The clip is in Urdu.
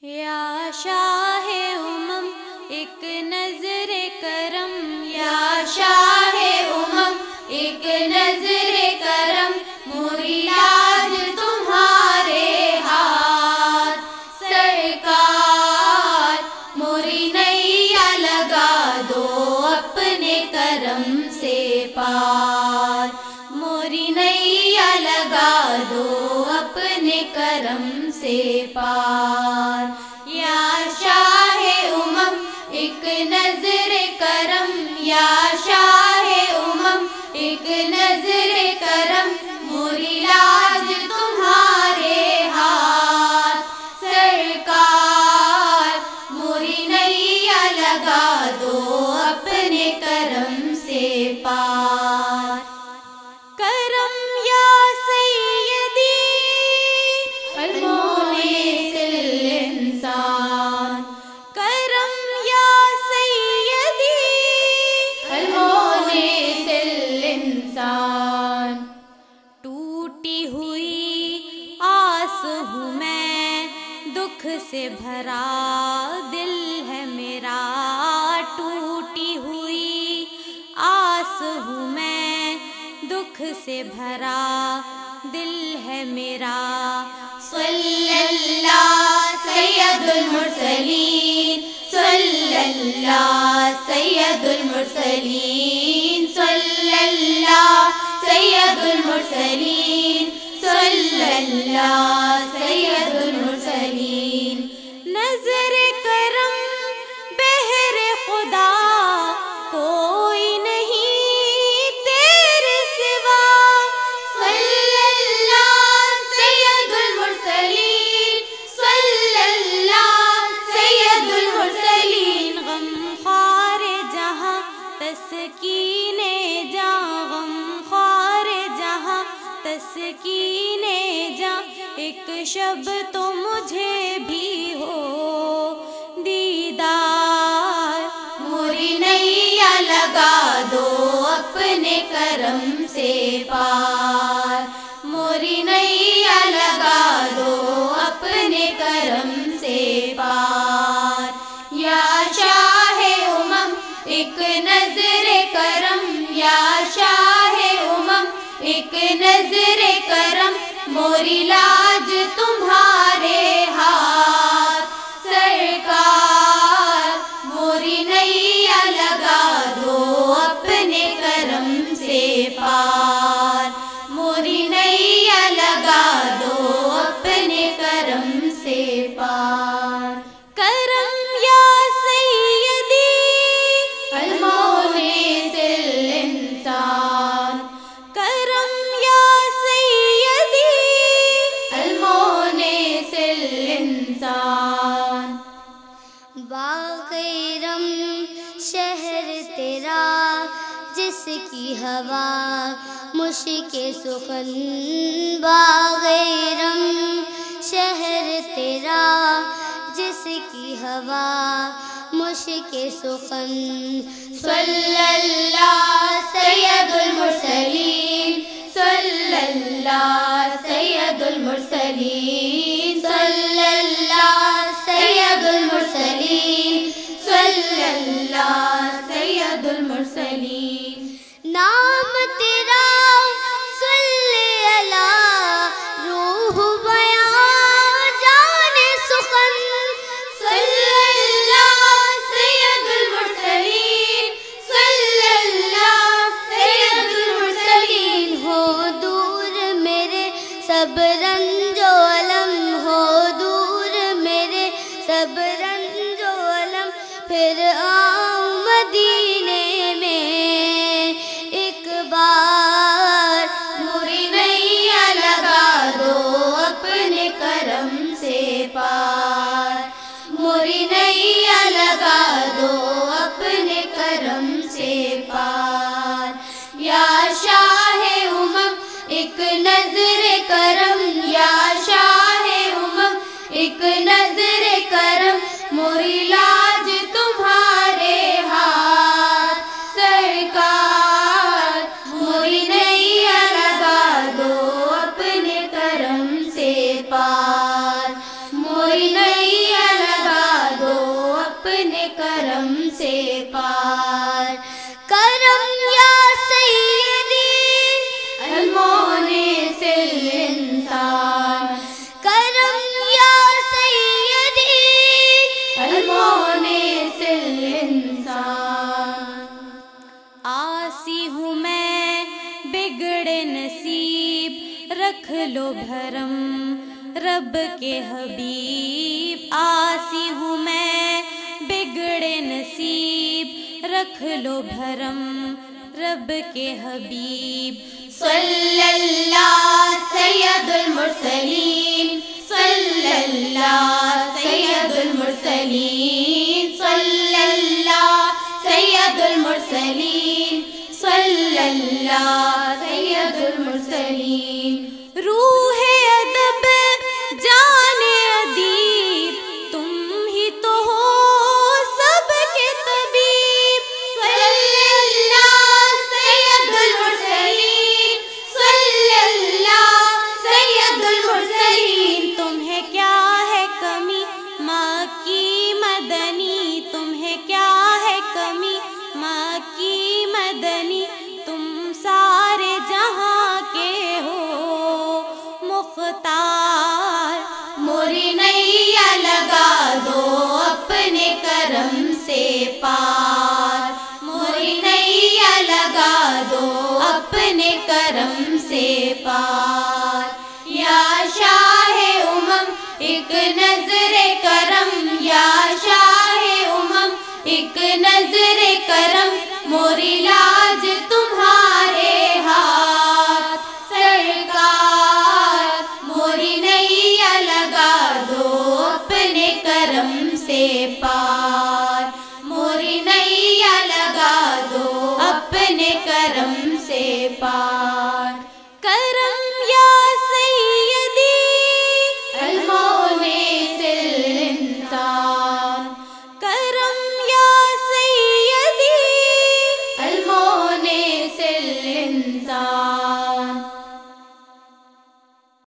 یا شاہ امم ایک نظر کرم، یا شاہ امم ایک نظر کرم، موری لاج تمہارے ہاتھ سرکار، موری نیا لگا دو اپنے کرم سے پار، موری نیا لگا دو اپنے کرم سے پار۔ یا شاہ امم ایک نظر کرم، یا شاہ امم ایک نظر کرم، موری لاج تمہارے ہاتھ سرکار، موری نیا لگا دو اپنے کرم سے پار۔ کرم یا سیدی المونس الانسان، کرم یا سیدی المونس الانسان، ٹوٹی ہوئی آس ہوں میں، دکھ سے بھرا دل ہے میرا، ٹوٹی ہوئی آس ہوں میں، دکھ سے بھرا دل ہے میرا۔ صلی اللہ سید المرسلین، صلی اللہ سید المرسلین، صلی اللہ سید المرسلین، صلی اللہ سید المرسلین۔ نظر کرم بہر خدا کوئی نہیں تیرے سوا، صلی اللہ سید المرسلین، صلی اللہ سید المرسلین۔ غم خوار جہاں تسکین جاں، غم خوار جہاں تسکین جاں، ایک شب تو مجھے بھی ہو دیدار، موری نیا لگا دو اپنے کرم سے پار، موری نیا لگا دو اپنے کرم سے پار۔ یا شاہ امم ایک نظر کرم، یا شاہ امم ایک نظر کرم، موری لاج تمہارے ہاتھ سرکار، موری نیا لگا دو اپنے کرم سے پار، موری نیا لگا دو اپنے کرم سے پار۔ کرم یا سیدی المونس الانسان، کرم یا سیدی المونس الانسان۔ باغیرم شہر تیرا جس کی ہوا مشک سخن، باغیرم شہر تیرا جس کی ہوا مشک سخن، صلی اللہ سید المرسلین، صلی اللہ سید المرسلین، صلی اللہ سید المرسلین، صلی اللہ سید المرسلین۔ نام تیرا صلی اللہ روح بیاں جان سخن، صلی اللہ سید المرسلین، صلی اللہ سید المرسلین۔ ہو دور میرے سب رنج و علم، ہو دور میرے سب رنج و علم، پھر آؤں مدینے میں ایک بار، موری نیا لگا دو اپنے کرم سے پار، موری نیا لگا دو اپنے کرم سے پار۔ یا شاہ امم ایک نظر کرم، یا لو بھرم رب کے حبیب، آسی ہوں میں بگڑے نصیب، رکھ لو بھرم رب کے حبیب۔ صلی اللہ سید المرسلین، صلی اللہ سید المرسلین، صلی اللہ سید المرسلین، صلی اللہ سید المرسلین۔ روح ادب جان ادیب، تم ہی تو ہو سب کے طبیب، صلی اللہ سید المرسلین، صلی اللہ سید المرسلین۔ تمہیں کیا ہے کمی مکی مدنی، تمہیں کیا ہے کمی مکی مدنی، تم سارے جہاں کے ہو مختار۔ موری نیا لگا دو اپنے کرم سے پار، موری نیا لگا دو اپنے کرم سے پار۔ یا شاہ امم ایک نظر کرم، یا شاہ امم ایک نظر کرم، موری لاج تمہارے ہاتھ سرکار۔ موری نیا لگا دو اپنے کرم سے پار، موری نیا لگا دو اپنے کرم سے پار۔